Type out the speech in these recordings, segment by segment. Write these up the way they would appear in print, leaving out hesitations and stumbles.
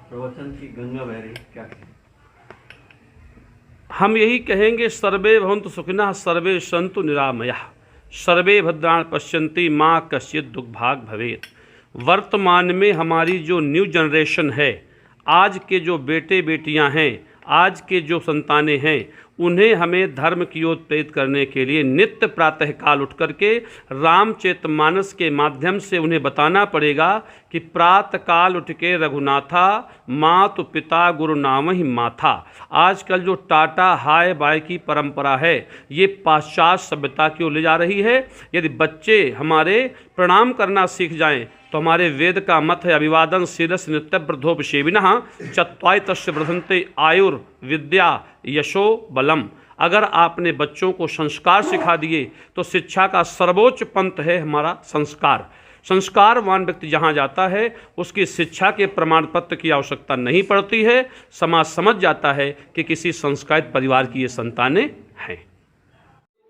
प्रवचन की गंगा बह रही, क्या कहें? हम यही कहेंगे, सर्वे भवन्तु सुखिनः, सर्वे सन्तु निरामयाः, सर्वे भद्राणि पश्यन्ति, माँ कश्चित् दुर्भाग् भवेत्। वर्तमान में हमारी जो न्यू जनरेशन है, आज के जो बेटे बेटियां हैं, आज के जो संतानें हैं, उन्हें हमें धर्म की ओर प्रेरित करने के लिए नित्य प्रातःकाल उठ करके रामचरितमानस के माध्यम से उन्हें बताना पड़ेगा कि प्रातःकाल उठ के रघुनाथा, मातु पिता गुरु नाम ही माथा। आजकल जो टाटा हाय बाय की परंपरा है, ये पाश्चात्य सभ्यता की ओर ले जा रही है। यदि बच्चे हमारे प्रणाम करना सीख जाएं तो हमारे वेद का मत है, अभिवादन शीलस्य नित्यवृद्धोपसेविनः चत्वारितस्य वर्धन्ते आयुर्विद्या यशो बलम। अगर आपने बच्चों को संस्कार सिखा दिए तो शिक्षा का सर्वोच्च पंथ है हमारा संस्कार। संस्कारवान व्यक्ति जहाँ जाता है उसकी शिक्षा के प्रमाण पत्र की आवश्यकता नहीं पड़ती है। समाज समझ जाता है कि किसी संस्कारित परिवार की ये संतानें हैं।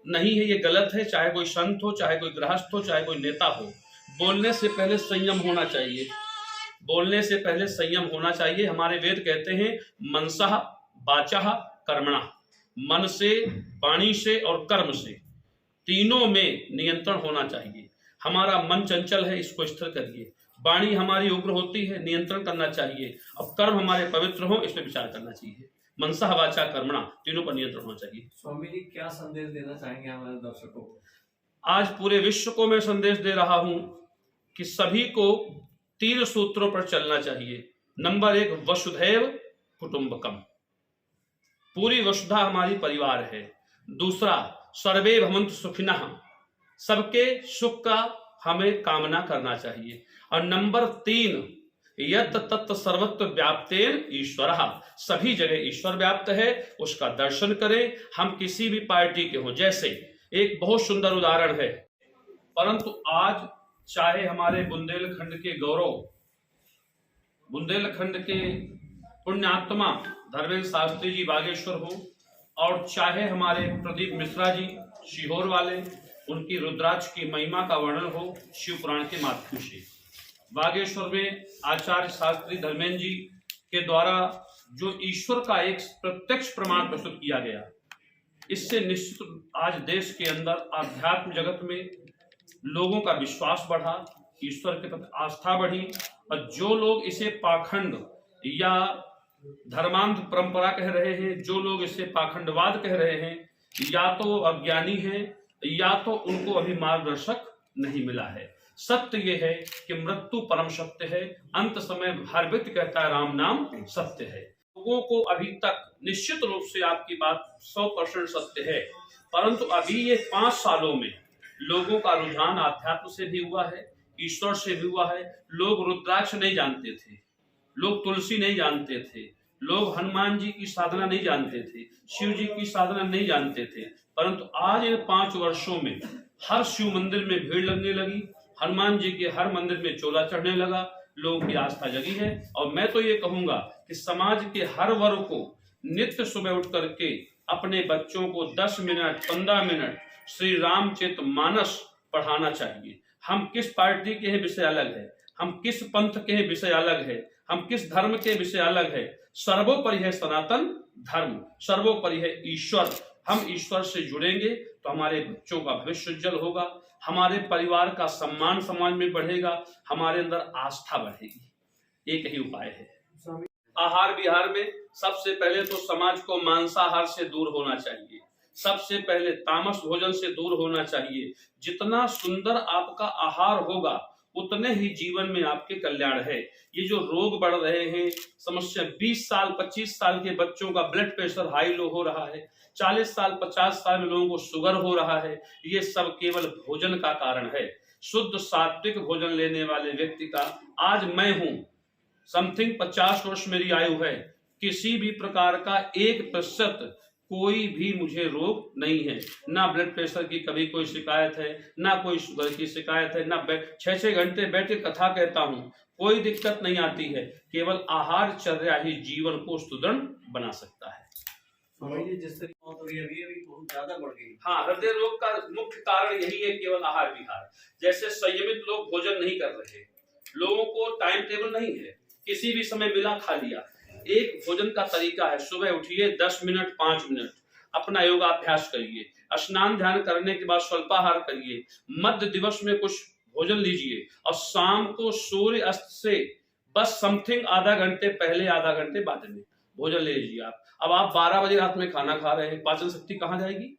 नहीं है, ये गलत है। चाहे कोई संत हो, चाहे कोई गृहस्थ हो, चाहे कोई नेता हो, बोलने से पहले संयम होना चाहिए। बोलने से पहले संयम होना चाहिए। हमारे वेद कहते हैं मनसः वाचः कर्मणः, मन से, वाणी से और कर्म से, तीनों में नियंत्रण होना चाहिए। हमारा मन चंचल है, इसको स्थिर करिए। वाणी हमारी उग्र होती है, नियंत्रण करना चाहिए। और कर्म हमारे पवित्र हो, इस पर विचार करना चाहिए। मनसः वाचा कर्मणा, तीनों पर नियंत्रण होना चाहिए। स्वामी जी क्या संदेश देना चाहेंगे हमारे दर्शकों को? आज पूरे विश्व को मैं संदेश दे रहा हूं कि सभी को 3 सूत्रों पर चलना चाहिए। नंबर 1, वसुधैव कुटुंबकम, पूरी वसुधा हमारी परिवार है। दूसरा, सर्वे भवन्तु सुखिनः, सबके सुख का हमें कामना करना चाहिए। और नंबर 3, यत् तत् सर्वत्र व्याप्तेन ईश्वरः, सभी जगह ईश्वर व्याप्त है, उसका दर्शन करें। हम किसी भी पार्टी के हों, जैसे एक बहुत सुंदर उदाहरण है, परंतु आज चाहे हमारे बुंदेलखंड के गौरव, बुंदेलखंड के पुण्यात्मा धर्मेंद्र शास्त्री जी बागेश्वर हो, और चाहे हमारे प्रदीप मिश्रा जी सीहोर वाले, उनकी रुद्राक्ष की महिमा का वर्णन हो शिव पुराण के माध्यम से। बागेश्वर में आचार्य शास्त्री धर्मेंद्र जी के द्वारा जो ईश्वर का एक प्रत्यक्ष प्रमाण प्रस्तुत किया गया, इससे निश्चित आज देश के अंदर आध्यात्म जगत में लोगों का विश्वास बढ़ा, ईश्वर के प्रति आस्था बढ़ी। और जो लोग इसे पाखंड या धर्मांध परंपरा कह रहे हैं, जो लोग इसे पाखंडवाद कह रहे हैं, या तो वो अज्ञानी हैं या तो उनको अभी मार्गदर्शक नहीं मिला है। सत्य ये है कि मृत्यु परम सत्य है। अंत समय हर व्यक्ति कहता है राम नाम सत्य है। लोगों को अभी तक निश्चित रूप से आपकी बात 100% सत्य है, परंतु अभी ये 5 सालों में लोगों का रुझान आध्यात्म से भी हुआ है, ईश्वर से भी हुआ है। लोग रुद्राक्ष नहीं जानते थे, लोग तुलसी नहीं जानते थे, लोग हनुमान जी की साधना नहीं जानते थे, शिव जी की साधना नहीं जानते थे, परंतु आज इन 5 वर्षों में हर शिव मंदिर में भीड़ लगने लगी, हनुमान जी के हर मंदिर में चोला चढ़ने लगा, लोगों की आस्था जगी है। और मैं तो ये कहूंगा कि समाज के हर वर्ग को नित्य सुबह उठ करके अपने बच्चों को 10 मिनट 15 मिनट श्री रामचरितमानस पढ़ाना चाहिए। हम किस पार्टी के हैं विषय अलग है, हम किस पंथ के हैं विषय अलग है, हम किस धर्म के विषय अलग है। सर्वोपरि है सनातन धर्म, सर्वोपरि है ईश्वर। हम ईश्वर से जुड़ेंगे तो हमारे बच्चों का भविष्य उज्जवल होगा, हमारे परिवार का सम्मान समाज में बढ़ेगा, हमारे अंदर आस्था बढ़ेगी। एक ही उपाय है। आहार विहार में सबसे पहले तो समाज को मांसाहार से दूर होना चाहिए, सबसे पहले तामस भोजन से दूर होना चाहिए। जितना सुंदर आपका आहार होगा उतने ही जीवन में आपके कल्याण है। ये जो रोग बढ़ रहे हैं, समस्या 20 साल 25 साल के बच्चों का ब्लड प्रेशर हाई लो हो रहा है, 40 साल 50 साल में लोगों को शुगर हो रहा है, ये सब केवल भोजन का कारण है। शुद्ध सात्विक भोजन लेने वाले व्यक्ति का, आज मैं हूं, समथिंग 50 वर्ष मेरी आयु है, किसी भी प्रकार का 1% कोई भी मुझे रोग नहीं है। ना ब्लड प्रेशर की कभी कोई शिकायत है, ना कोई शुगर की शिकायत है, ना 6-6 घंटे बैठ के कथा कहता हूँ, कोई दिक्कत नहीं आती है। केवल आहार चर्या ही जीवन को सुदृढ़ बना सकता है। जिस तरीके अभी बहुत ज्यादा बढ़ गई। हाँ, हृदय रोग का मुख्य कारण यही है, केवल आहार विहार। जैसे संयमित लोग भोजन नहीं कर रहे, लोगों को टाइम टेबल नहीं है, किसी भी समय मिला खा लिया। एक भोजन का तरीका है, सुबह उठिए 10 मिनट 5 मिनट अपना योगाभ्यास करिए, स्नान ध्यान करने के बाद स्वल्पाहार करिए, मध्य दिवस में कुछ भोजन लीजिए और शाम को सूर्य अस्त से बस समथिंग आधा घंटे पहले आधा घंटे बाद में भोजन ले लीजिए आप। अब आप 12 बजे रात में खाना खा रहे हैं, पाचन शक्ति कहाँ जाएगी?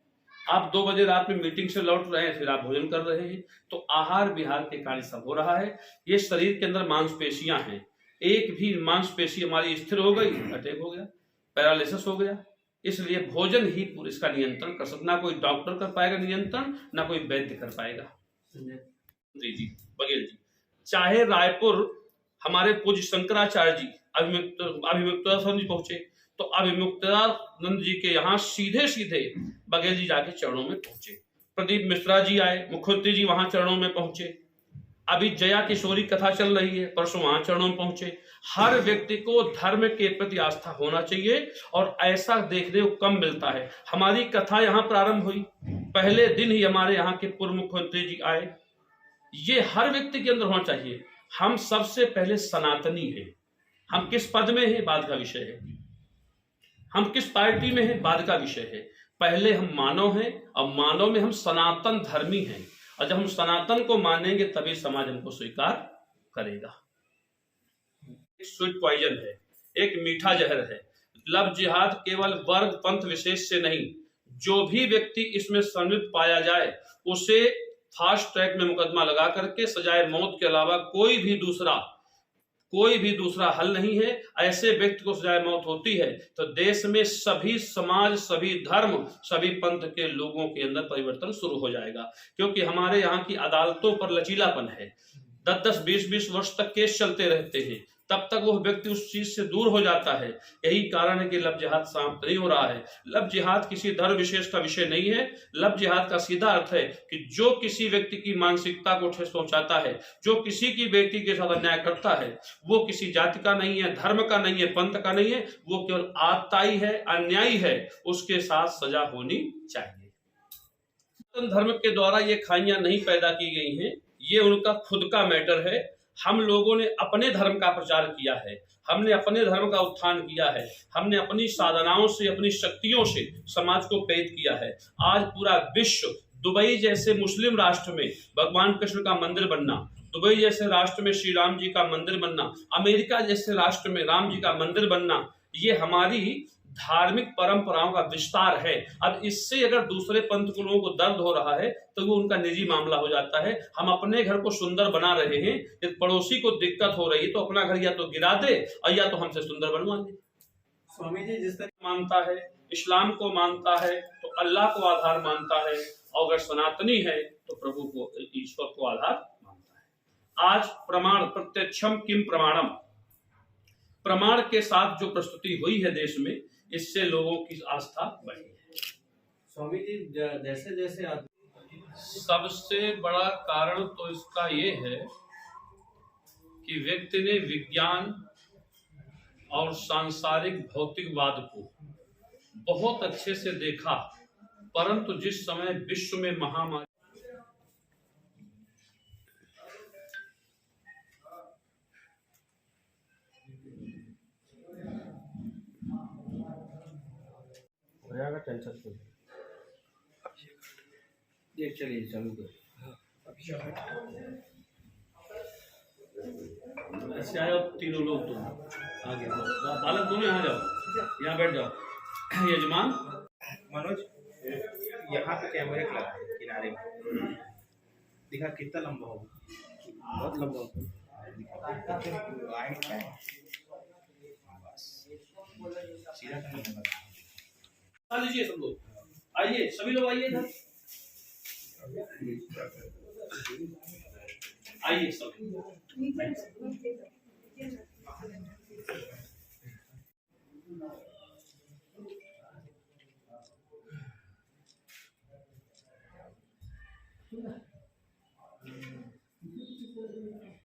आप 2 बजे रात में मीटिंग से लौट रहे हैं, फिर आप भोजन कर रहे हैं, तो आहार विहार के कारण सब हो रहा है। ये शरीर के अंदर मांसपेशियां हैं, एक भी मांसपेशी हमारी स्थिर हो गई, अटैक हो गया, पैरालिसिस हो गया। इसलिए भोजन ही इसका नियंत्रण कर सकता, ना कोई डॉक्टर कर पाएगा नियंत्रण, ना कोई वैद्य कर पाएगा। जी बघेल जी, चाहे रायपुर हमारे पूज्य शंकराचार्य जी अभिमुक्तानंद जी पहुंचे, तो अभिमुक्तानंद जी के यहाँ सीधे सीधे बघेल जी जाके चरणों में पहुंचे। प्रदीप मिश्रा जी आए, मुख्यमंत्री जी वहां चरणों में पहुंचे। अभी जया किशोरी कथा चल रही है, परसों वहां चरणों में पहुंचे। हर व्यक्ति को धर्म के प्रति आस्था होना चाहिए और ऐसा देखने को कम मिलता है। हमारी कथा यहाँ प्रारंभ हुई, पहले दिन ही हमारे यहाँ के पूर्व मुख्यमंत्री जी आए। ये हर व्यक्ति के अंदर होना चाहिए। हम सबसे पहले सनातनी हैं, हम किस पद में हैं बाद का विषय है, हम किस पार्टी में हैं बाद का विषय है। पहले हम मानव हैं और मानव में हम सनातन धर्मी हैं, और जब हम सनातन को मानेंगे तभी समाज हमको स्वीकार करेगा। एक स्वीट पॉइजन है, एक मीठा जहर है। लव जिहाद केवल वर्ग पंथ विशेष से नहीं, जो भी व्यक्ति इसमें सम्मिलित पाया जाए उसे फास्ट ट्रैक में मुकदमा लगा करके सजाए मौत के अलावा कोई भी दूसरा हल नहीं है। ऐसे व्यक्ति को सजाए मौत होती है तो देश में सभी समाज, सभी धर्म, सभी पंथ के लोगों के अंदर परिवर्तन शुरू हो जाएगा। क्योंकि हमारे यहाँ की अदालतों पर लचीलापन है, 10-10, 20-20 वर्ष तक केस चलते रहते हैं, तब तक वो व्यक्ति उस चीज से दूर हो जाता है। यही कारण है कि लव जिहाद समाप्त नहीं हो रहा है। लव जिहाद किसी धर्म विशेष का विषय नहीं है। लव जिहाद का सीधा अर्थ है कि जो किसी व्यक्ति की मानसिकता को ठेस पहुंचाता है, जो किसी की बेटी के साथ अन्याय करता है, वो किसी जाति का नहीं है, धर्म का नहीं है, पंथ का नहीं है, वो केवल आताई है, अन्यायी है, उसके साथ सजा होनी चाहिए। धर्म के द्वारा ये खाइयां नहीं पैदा की गई हैं, ये उनका खुद का मैटर है। हम लोगों ने अपने धर्म का प्रचार किया है, हमने अपने धर्म का उत्थान किया है, हमने अपनी साधनाओं से, अपनी शक्तियों से समाज को प्रेरित किया है। आज पूरा विश्व, दुबई जैसे मुस्लिम राष्ट्र में भगवान कृष्ण का मंदिर बनना, दुबई जैसे राष्ट्र में श्री राम जी का मंदिर बनना, अमेरिका जैसे राष्ट्र में राम जी का मंदिर बनना, ये हमारी धार्मिक परंपराओं का विस्तार है। अब इससे अगर दूसरे पंथ के लोगों को दर्द हो रहा है तो वो उनका निजी मामला हो जाता है। हम अपने घर को सुंदर बना रहे हैं, यदि पड़ोसी को दिक्कत हो रही है तो अपना घर या तो गिरा दे और या तो हमसे सुंदर बनवा ले। स्वामी जी, जिस तरह मानता है, इस्लाम को मानता है तो अल्लाह को आधार मानता है, और अगर सनातनी है तो प्रभु को, ईश्वर को आधार मानता है। आज प्रमाण प्रत्यक्षम किम प्रमाणम, प्रमाण के साथ जो प्रस्तुति हुई है देश में, इससे लोगों की आस्था बढ़ी है। स्वामी जी, जैसे जैसे सबसे बड़ा कारण तो इसका ये है कि व्यक्ति ने विज्ञान और सांसारिक भौतिकवाद को बहुत अच्छे से देखा, परंतु जिस समय विश्व में महामारी का टेंशन को ये चलिए चालू कर। ऐसे आए तीनों लोग, तुम आगे बालक दोनों यहाँ जाओ, यहाँ बैठ जाओ। यजमान मनोज, यहाँ पे कैमरे लगा है किनारे में, दिखा कितना लंबा होगा, बहुत लंबा होगा। सीधा करना होगा। लीजिए सब लोग, आइए सभी लोग आइए इधर, आइए सब।